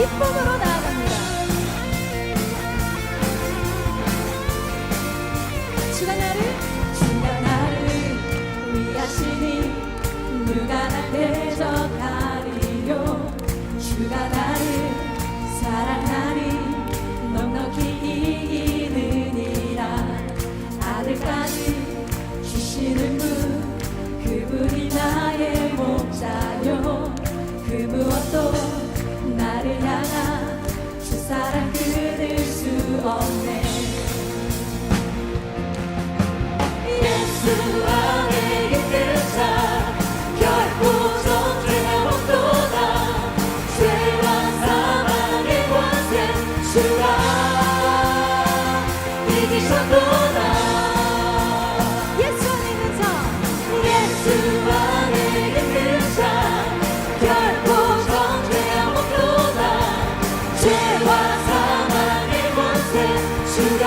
기쁨으로 나아갑니다. 주가 나를 위하시니 누가 날 대적하리요. 주가 나를 사랑하니 넉넉히 이기느니라. 아들까지 주시는 분 그분이 나의 목자요. 그 무엇도 나를 향한 주 사랑 끊을 수 없네. 예수 안에 있는 자 결코 정죄함 없도다. 죄와 사망의 권세 주가 이기셨도다. 예수 안에 있는 자, 예수 안에 있는 자 결코 정죄함 없도다. 죄와 사망의 권세 주가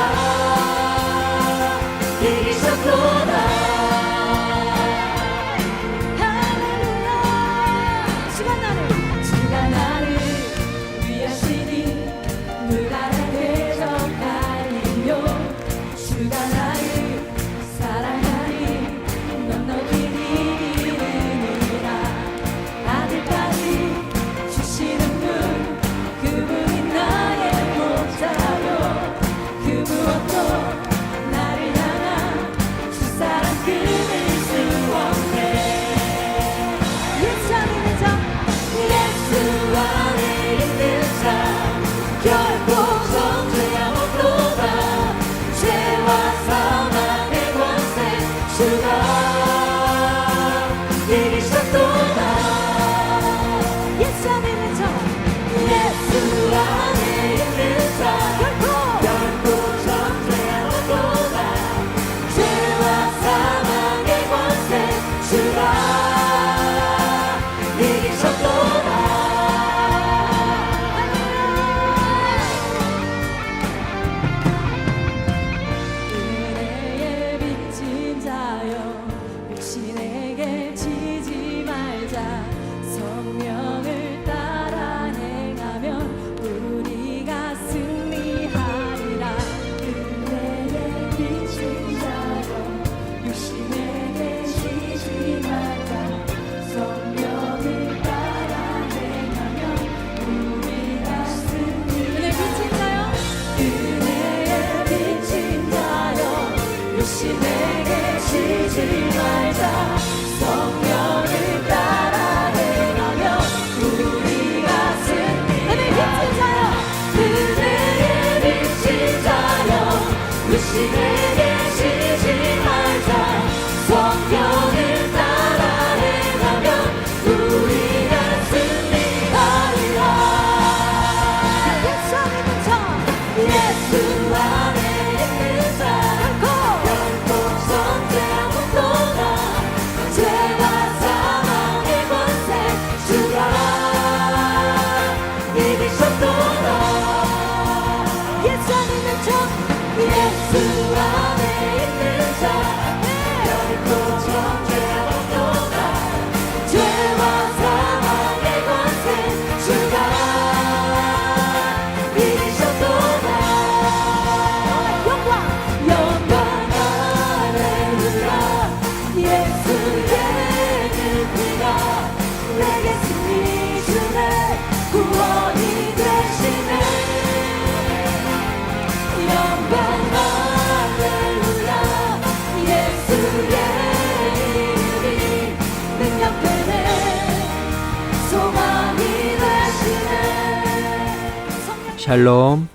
샬롬,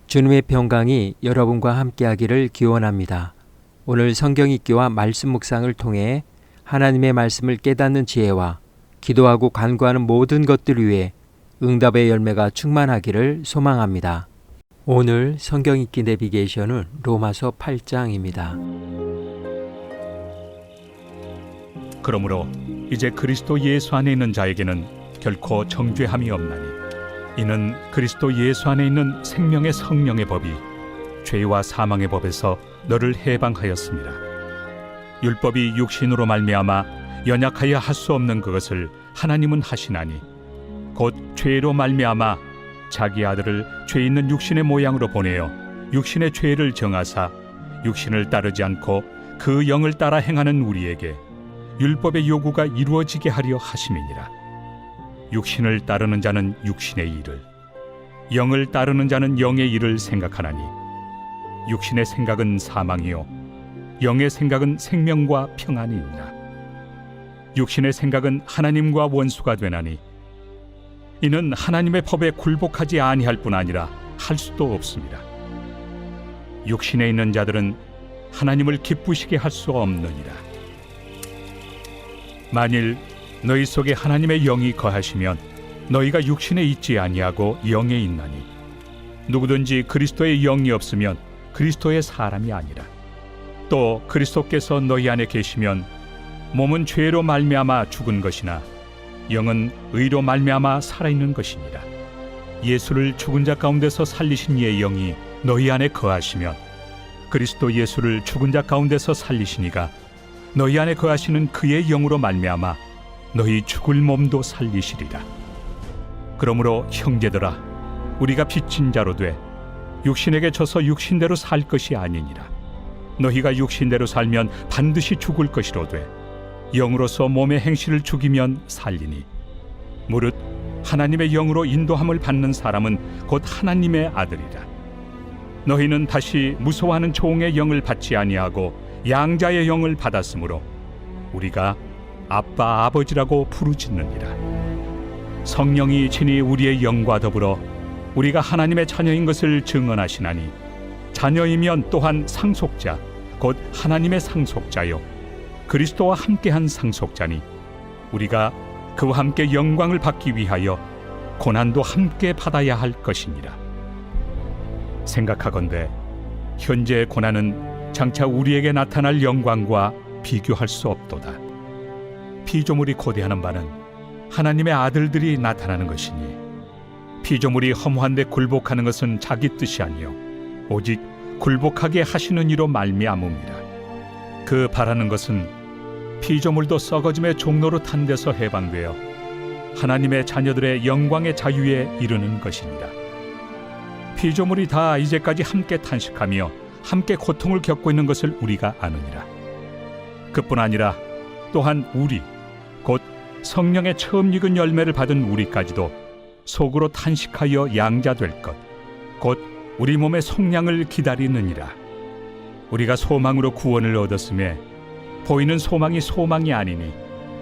주님의 평강이 여러분과 함께하기를 기원합니다. 오늘 성경 읽기와 말씀 묵상을 통해 하나님의 말씀을 깨닫는 지혜와 기도하고 간구하는 모든 것들 위해 응답의 열매가 충만하기를 소망합니다. 오늘 성경 읽기 내비게이션은 로마서 8장입니다. 그러므로 이제 그리스도 예수 안에 있는 자에게는 결코 정죄함이 없나니 이는 그리스도 예수 안에 있는 생명의 성령의 법이 죄와 사망의 법에서 너를 해방하였습니다. 율법이 육신으로 말미암아 연약하여 할 수 없는 그것을 하나님은 하시나니 곧 죄로 말미암아 자기 아들을 죄 있는 육신의 모양으로 보내어 육신의 죄를 정하사 육신을 따르지 않고 그 영을 따라 행하는 우리에게 율법의 요구가 이루어지게 하려 하심이니라. 육신을 따르는 자는 육신의 일을, 영을 따르는 자는 영의 일을 생각하나니 육신의 생각은 사망이요 영의 생각은 생명과 평안이니라. 육신의 생각은 하나님과 원수가 되나니 이는 하나님의 법에 굴복하지 아니할 뿐 아니라 할 수도 없습니다. 육신에 있는 자들은 하나님을 기쁘시게 할 수 없느니라. 만일 너희 속에 하나님의 영이 거하시면 너희가 육신에 있지 아니하고 영에 있나니 누구든지 그리스도의 영이 없으면 그리스도의 사람이 아니라. 또 그리스도께서 너희 안에 계시면 몸은 죄로 말미암아 죽은 것이나 영은 의로 말미암아 살아있는 것이니라. 예수를 죽은 자 가운데서 살리신 이의 영이 너희 안에 거하시면 그리스도 예수를 죽은 자 가운데서 살리시니가 너희 안에 거하시는 그의 영으로 말미암아 너희 죽을 몸도 살리시리라. 그러므로 형제들아, 우리가 빚진 자로 돼 육신에게 져서 육신대로 살 것이 아니니라. 너희가 육신대로 살면 반드시 죽을 것이로되 영으로서 몸의 행실을 죽이면 살리니 무릇 하나님의 영으로 인도함을 받는 사람은 곧 하나님의 아들이라. 너희는 다시 무서워하는 종의 영을 받지 아니하고 양자의 영을 받았으므로 우리가 아빠 아버지라고 부르짖느니라. 성령이 친히 우리의 영과 더불어 우리가 하나님의 자녀인 것을 증언하시나니 자녀이면 또한 상속자 곧 하나님의 상속자요 그리스도와 함께한 상속자니 우리가 그와 함께 영광을 받기 위하여 고난도 함께 받아야 할 것이니라. 생각하건대 현재의 고난은 장차 우리에게 나타날 영광과 비교할 수 없도다. 피조물이 고대하는 바는 하나님의 아들들이 나타나는 것이니 피조물이 허무한데 굴복하는 것은 자기 뜻이 아니요 오직 굴복하게 하시는 이로 말미암음이라. 그 바라는 것은 피조물도 썩어짐의 종로로 탄 데서 해방되어 하나님의 자녀들의 영광의 자유에 이르는 것이니라. 피조물이 다 이제까지 함께 탄식하며 함께 고통을 겪고 있는 것을 우리가 아느니라. 그뿐 아니라 또한 우리 곧 성령의 처음 익은 열매를 받은 우리까지도 속으로 탄식하여 양자될 것 곧 우리 몸의 속량을 기다리느니라. 우리가 소망으로 구원을 얻었음에 보이는 소망이 소망이 아니니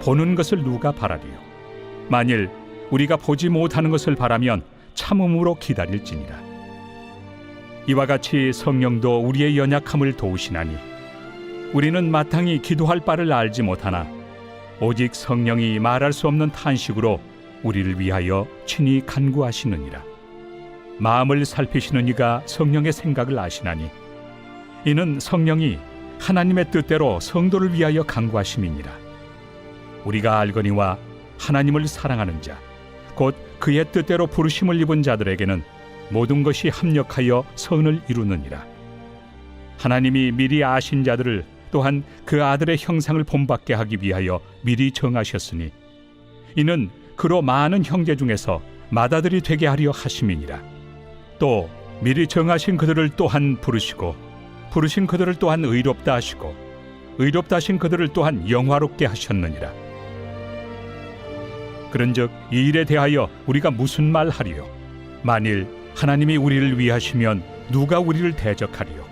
보는 것을 누가 바라리요. 만일 우리가 보지 못하는 것을 바라면 참음으로 기다릴지니라. 이와 같이 성령도 우리의 연약함을 도우시나니 우리는 마땅히 기도할 바를 알지 못하나 오직 성령이 말할 수 없는 탄식으로 우리를 위하여 친히 간구하시느니라. 마음을 살피시는 이가 성령의 생각을 아시나니 이는 성령이 하나님의 뜻대로 성도를 위하여 간구하심이니라. 우리가 알거니와 하나님을 사랑하는 자 곧 그의 뜻대로 부르심을 입은 자들에게는 모든 것이 합력하여 선을 이루느니라. 하나님이 미리 아신 자들을 또한 그 아들의 형상을 본받게 하기 위하여 미리 정하셨으니 이는 그로 많은 형제 중에서 맏아들이 되게 하려 하심이니라. 또 미리 정하신 그들을 또한 부르시고 부르신 그들을 또한 의롭다 하시고 의롭다 하신 그들을 또한 영화롭게 하셨느니라. 그런즉 이 일에 대하여 우리가 무슨 말 하리요? 만일 하나님이 우리를 위하시면 누가 우리를 대적하리요?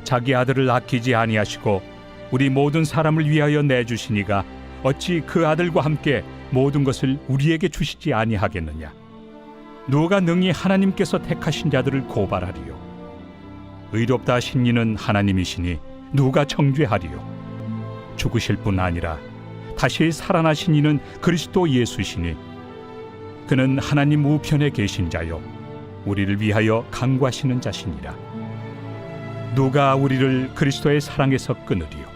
자기 아들을 아끼지 아니하시고 우리 모든 사람을 위하여 내주시니가 어찌 그 아들과 함께 모든 것을 우리에게 주시지 아니하겠느냐? 누가 능히 하나님께서 택하신 자들을 고발하리요? 의롭다 하신 이는 하나님이시니 누가 정죄하리요? 죽으실 뿐 아니라 다시 살아나신 이는 그리스도 예수시니 그는 하나님 우편에 계신 자요 우리를 위하여 간구하시는 자시니라. 누가 우리를 그리스도의 사랑에서 끊으리요?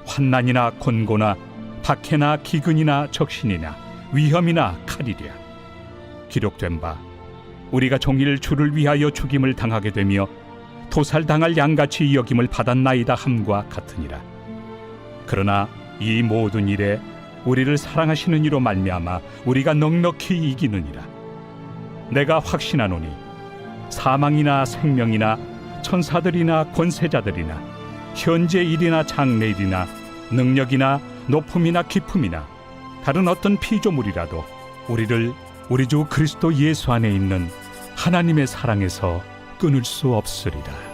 환난이나 곤고나 박해나 기근이나 적신이나 위험이나 칼이랴. 기록된 바 우리가 종일 주를 위하여 죽임을 당하게 되며 도살당할 양같이 여김을 받았나이다 함과 같으니라. 그러나 이 모든 일에 우리를 사랑하시는 이로 말미암아 우리가 넉넉히 이기느니라. 내가 확신하노니 사망이나 생명이나 천사들이나 권세자들이나 현재 일이나 장래일이나 능력이나 높음이나 깊음이나 다른 어떤 피조물이라도 우리를 우리 주 그리스도 예수 안에 있는 하나님의 사랑에서 끊을 수 없으리라.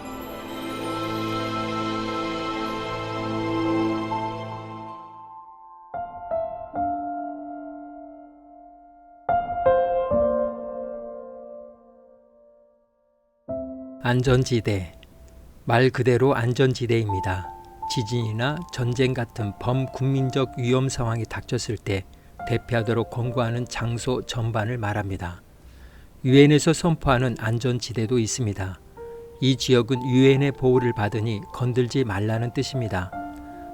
안전지대, 말 그대로 안전지대입니다. 지진이나 전쟁 같은 범국민적 위험 상황이 닥쳤을 때 대피하도록 권고하는 장소 전반을 말합니다. 유엔에서 선포하는 안전지대도 있습니다. 이 지역은 유엔의 보호를 받으니 건들지 말라는 뜻입니다.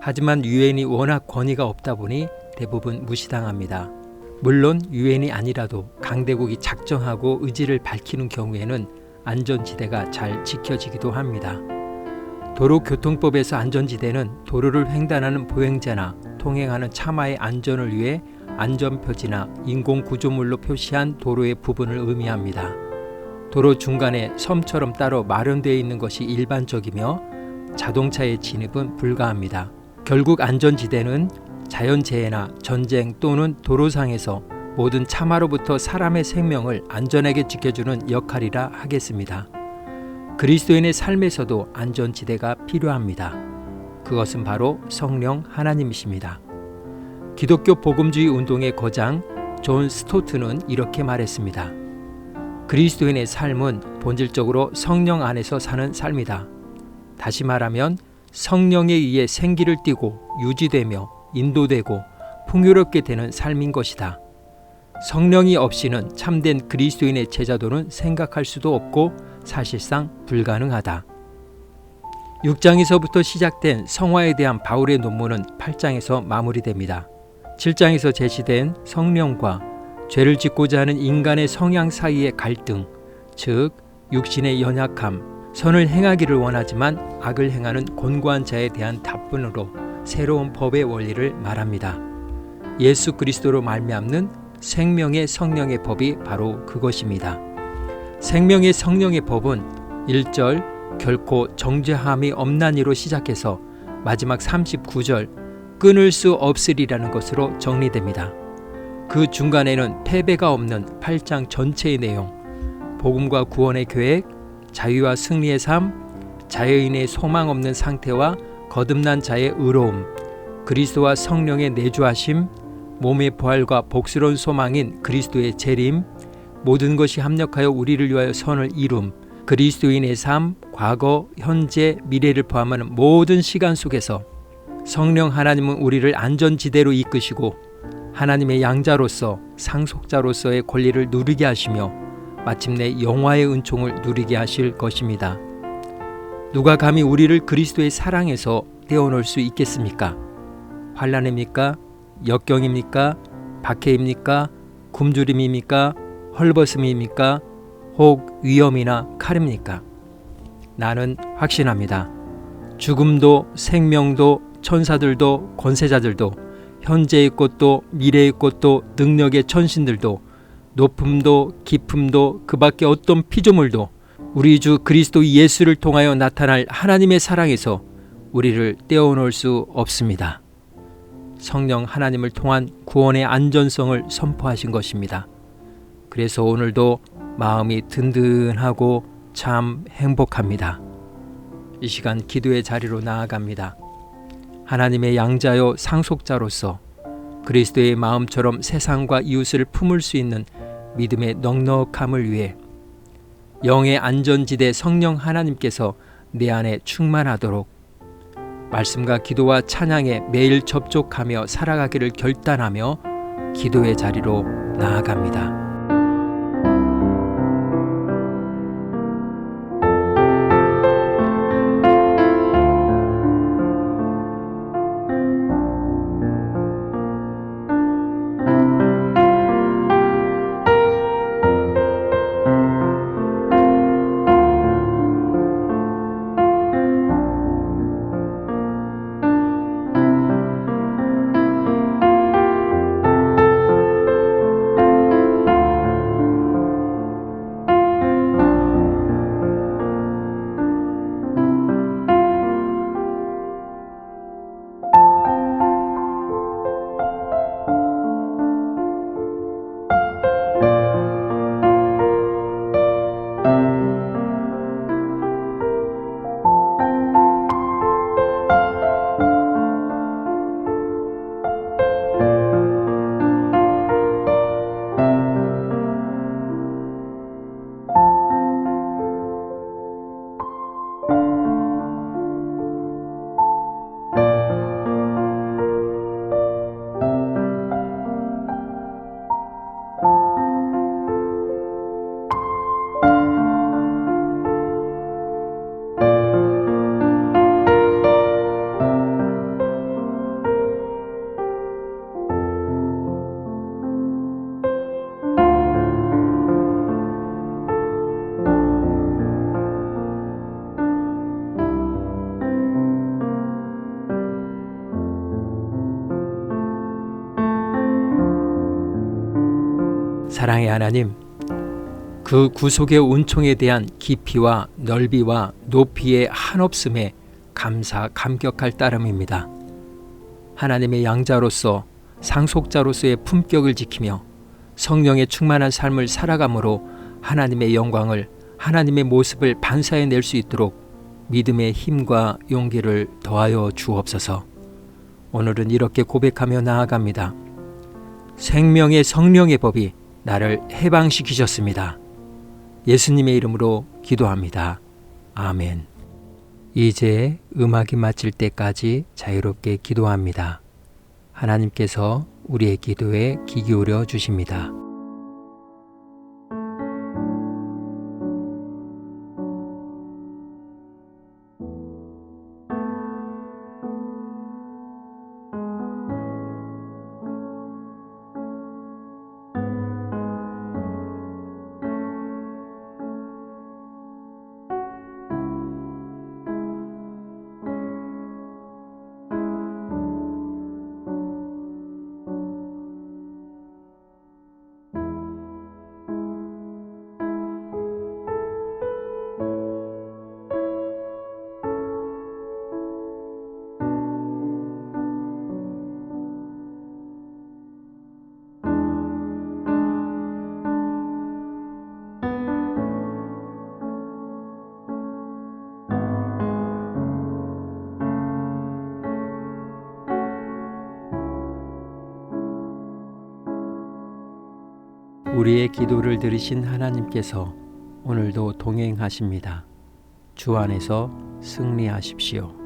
하지만 유엔이 워낙 권위가 없다 보니 대부분 무시당합니다. 물론 유엔이 아니라도 강대국이 작정하고 의지를 밝히는 경우에는 안전지대가 잘 지켜지기도 합니다. 도로교통법에서 안전지대는 도로를 횡단하는 보행자나 통행하는 차마의 안전을 위해 안전표지나 인공구조물로 표시한 도로의 부분을 의미합니다. 도로 중간에 섬처럼 따로 마련되어 있는 것이 일반적이며 자동차의 진입은 불가합니다. 결국 안전지대는 자연재해나 전쟁 또는 도로상에서 모든 참화로부터 사람의 생명을 안전하게 지켜주는 역할이라 하겠습니다. 그리스도인의 삶에서도 안전지대가 필요합니다. 그것은 바로 성령 하나님이십니다. 기독교 복음주의 운동의 거장 존 스토트는 이렇게 말했습니다. 그리스도인의 삶은 본질적으로 성령 안에서 사는 삶이다. 다시 말하면 성령에 의해 생기를 띠고 유지되며 인도되고 풍요롭게 되는 삶인 것이다. 성령이 없이는 참된 그리스도인의 제자도는 생각할 수도 없고 사실상 불가능하다. 6장에서부터 시작된 성화에 대한 바울의 논문은 8장에서 마무리됩니다. 7장에서 제시된 성령과 죄를 짓고자 하는 인간의 성향 사이의 갈등, 즉 육신의 연약함, 선을 행하기를 원하지만 악을 행하는 곤고한 자에 대한 답변으로 새로운 법의 원리를 말합니다. 예수 그리스도로 말미암는 생명의 성령의 법이 바로 그것입니다. 생명의 성령의 법은 1절 결코 정죄함이 없나니로 시작해서 마지막 39절 끊을 수 없으리라는 것으로 정리됩니다. 그 중간에는 패배가 없는 8장 전체의 내용, 복음과 구원의 계획, 자유와 승리의 삶, 자유인의 소망 없는 상태와 거듭난 자의 의로움, 그리스도와 성령의 내주하심, 몸의 부활과 복스러운 소망인 그리스도의 재림, 모든 것이 합력하여 우리를 위하여 선을 이룸, 그리스도인의 삶, 과거, 현재, 미래를 포함하는 모든 시간 속에서 성령 하나님은 우리를 안전지대로 이끄시고 하나님의 양자로서 상속자로서의 권리를 누리게 하시며 마침내 영화의 은총을 누리게 하실 것입니다. 누가 감히 우리를 그리스도의 사랑에서 떼어놓을 수 있겠습니까? 환난입니까? 역경입니까? 박해입니까? 굶주림입니까? 헐벗음입니까? 혹 위험이나 칼입니까? 나는 확신합니다. 죽음도 생명도 천사들도 권세자들도 현재의 것도 미래의 것도 능력의 천신들도 높음도 깊음도 그 밖에 어떤 피조물도 우리 주 그리스도 예수를 통하여 나타날 하나님의 사랑에서 우리를 떼어놓을 수 없습니다. 성령 하나님을 통한 구원의 안전성을 선포하신 것입니다. 그래서 오늘도 마음이 든든하고 참 행복합니다. 이 시간 기도의 자리로 나아갑니다. 하나님의 양자요 상속자로서 그리스도의 마음처럼 세상과 이웃을 품을 수 있는 믿음의 넉넉함을 위해 영의 안전지대 성령 하나님께서 내 안에 충만하도록 말씀과 기도와 찬양에 매일 접촉하며 살아가기를 결단하며 기도의 자리로 나아갑니다. 사랑의 하나님, 그 구속의 은총에 대한 깊이와 넓이와 높이의 한없음에 감격할 따름입니다. 하나님의 양자로서 상속자로서의 품격을 지키며 성령의 충만한 삶을 살아감으로 하나님의 영광을, 하나님의 모습을 반사해낼 수 있도록 믿음의 힘과 용기를 더하여 주옵소서. 오늘은 이렇게 고백하며 나아갑니다. 생명의 성령의 법이 나를 해방시키셨습니다. 예수님의 이름으로 기도합니다. 아멘. 이제 음악이 마칠 때까지 자유롭게 기도합니다. 하나님께서 우리의 기도에 귀 기울여 주십니다. 우리의 기도를 들으신 하나님께서 오늘도 동행하십니다. 주 안에서 승리하십시오.